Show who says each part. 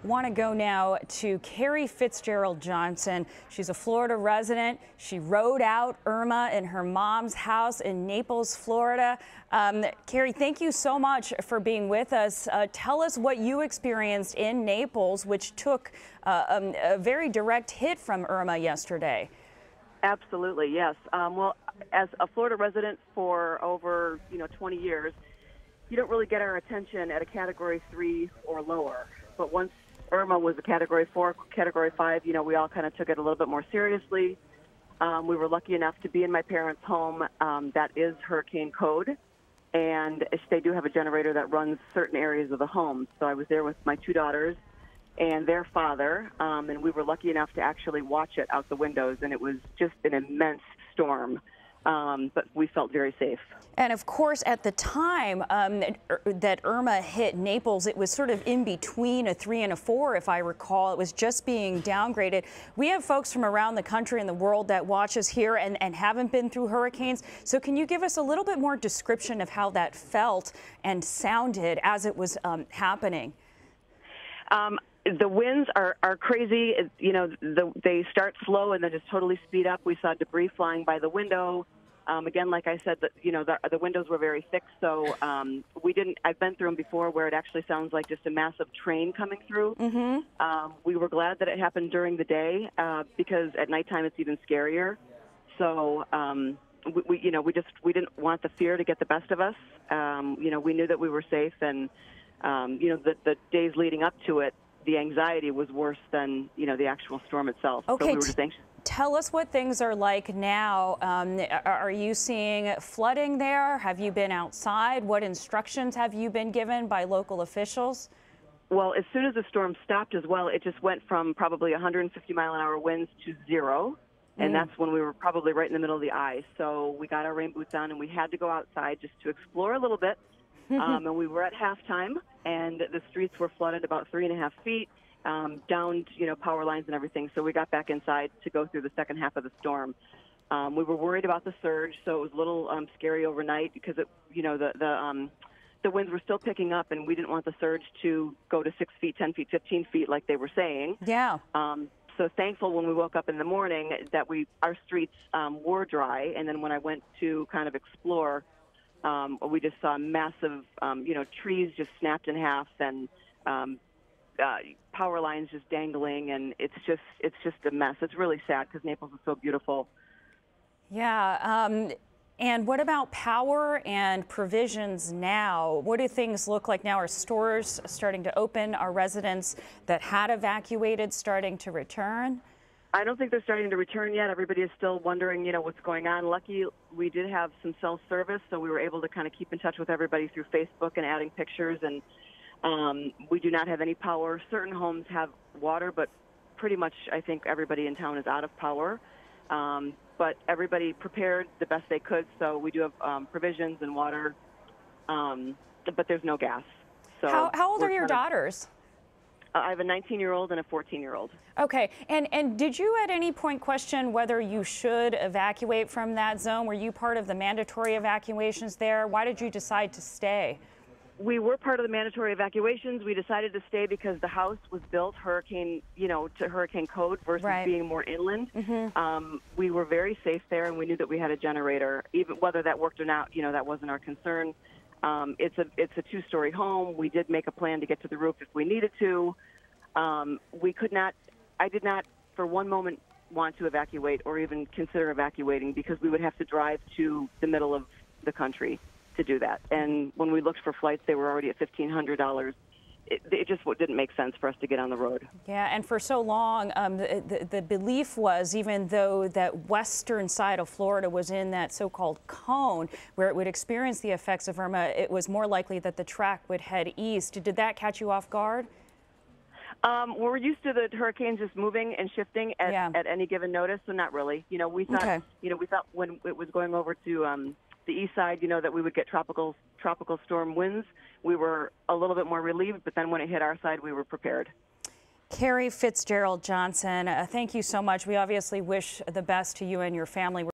Speaker 1: Want to go now to Keri Fitzgerald-Johnson. She's a Florida resident. She rode out Irma in her mom's house in Naples, Florida. Keri, thank you so much for being with us. Tell us what you experienced in Naples, which took a very direct hit from Irma yesterday.
Speaker 2: Absolutely, yes. Well, as a Florida resident for over 20 years, you don't really get our attention at a Category 3 or lower. But once Irma was a Category 4, Category 5, we all kind of took it a little bit more seriously. We were lucky enough to be in my parents' home. That is hurricane code, and they do have a generator that runs certain areas of the home. So I was there with my two daughters and their father, and we were lucky enough to actually watch it out the windows, and it was just an immense storm. But we felt very safe.
Speaker 1: And of course, at the time that Irma hit Naples, it was sort of in between a 3 and a 4, if I recall. It was just being downgraded. We have folks from around the country and the world that watch us here and haven't been through hurricanes. So can you give us a little bit more description of how that felt and sounded as it was happening?
Speaker 2: The winds are crazy. They start slow and then just totally speed up. We saw debris flying by the window. Again, like I said, the windows were very thick, so I've been through them before where it actually sounds like just a massive train coming through. Mm-hmm. We were glad that it happened during the day because at nighttime it's even scarier. So we didn't want the fear to get the best of us. We knew that we were safe, and the days leading up to it, the anxiety was worse than the actual storm itself.
Speaker 1: Okay.
Speaker 2: So we were just anxious.
Speaker 1: Tell us what things are like now. Are you seeing flooding there? Have you been outside? What instructions have you been given by local officials?
Speaker 2: Well, as soon as the storm stopped as well, it just went from probably 150-mile-an-hour winds to 0. And that's when we were probably right in the middle of the eye. So we got our rain boots on and we had to go outside just to explore a little bit. And we were at halftime, and the streets were flooded about 3.5 feet. Downed, power lines and everything. So we got back inside to go through the second half of the storm. We were worried about the surge, so it was a little scary overnight because the winds were still picking up, and we didn't want the surge to go to 6 feet, 10 feet, 15 feet like they were saying.
Speaker 1: Yeah.
Speaker 2: So thankful when we woke up in the morning that our streets were dry, and then when I went to kind of explore, we just saw massive, trees just snapped in half and power lines just dangling, and it's just a mess. It's really sad because Naples is so beautiful.
Speaker 1: Yeah. And what about power and provisions now? What do things look like now? Are stores starting to open? Are residents that had evacuated starting to return?
Speaker 2: I don't think they're starting to return yet. Everybody is still wondering, what's going on. Lucky we did have some cell service, so we were able to kind of keep in touch with everybody through Facebook and adding pictures. And we do not have any power. Certain homes have water, but pretty much I think everybody in town is out of power. But everybody prepared the best they could, so we do have provisions and water, but there's no gas. So
Speaker 1: how old are your daughters?
Speaker 2: I have a 19-year-old and a 14-year-old.
Speaker 1: Okay. And did you at any point question whether you should evacuate from that zone? Were you part of the mandatory evacuations there? Why did you decide to stay?
Speaker 2: We were part of the mandatory evacuations. We decided to stay because the house was built hurricane code versus being more inland. Mm-hmm. We were very safe there, and we knew that we had a generator. Even whether that worked or not, that wasn't our concern. It's a 2-story home. We did make a plan to get to the roof if we needed to. I did not for one moment want to evacuate or even consider evacuating because we would have to drive to the middle of the country to do that. And when we looked for flights, they were already at $1,500. It just didn't make sense for us to get on the road. Yeah,
Speaker 1: and for so long, the belief was, even though that western side of Florida was in that so-called cone where it would experience the effects of Irma, it was more likely that the track would head east. Did that catch you off guard?
Speaker 2: We're used to the hurricanes just moving and shifting at any given notice, so not really. We thought, we thought when it was going over to the east side, that we would get tropical storm winds. We were a little bit more relieved, but then when it hit our side, we were prepared.
Speaker 1: Keri Fitzgerald-Johnson, thank you so much. We obviously wish the best to you and your family.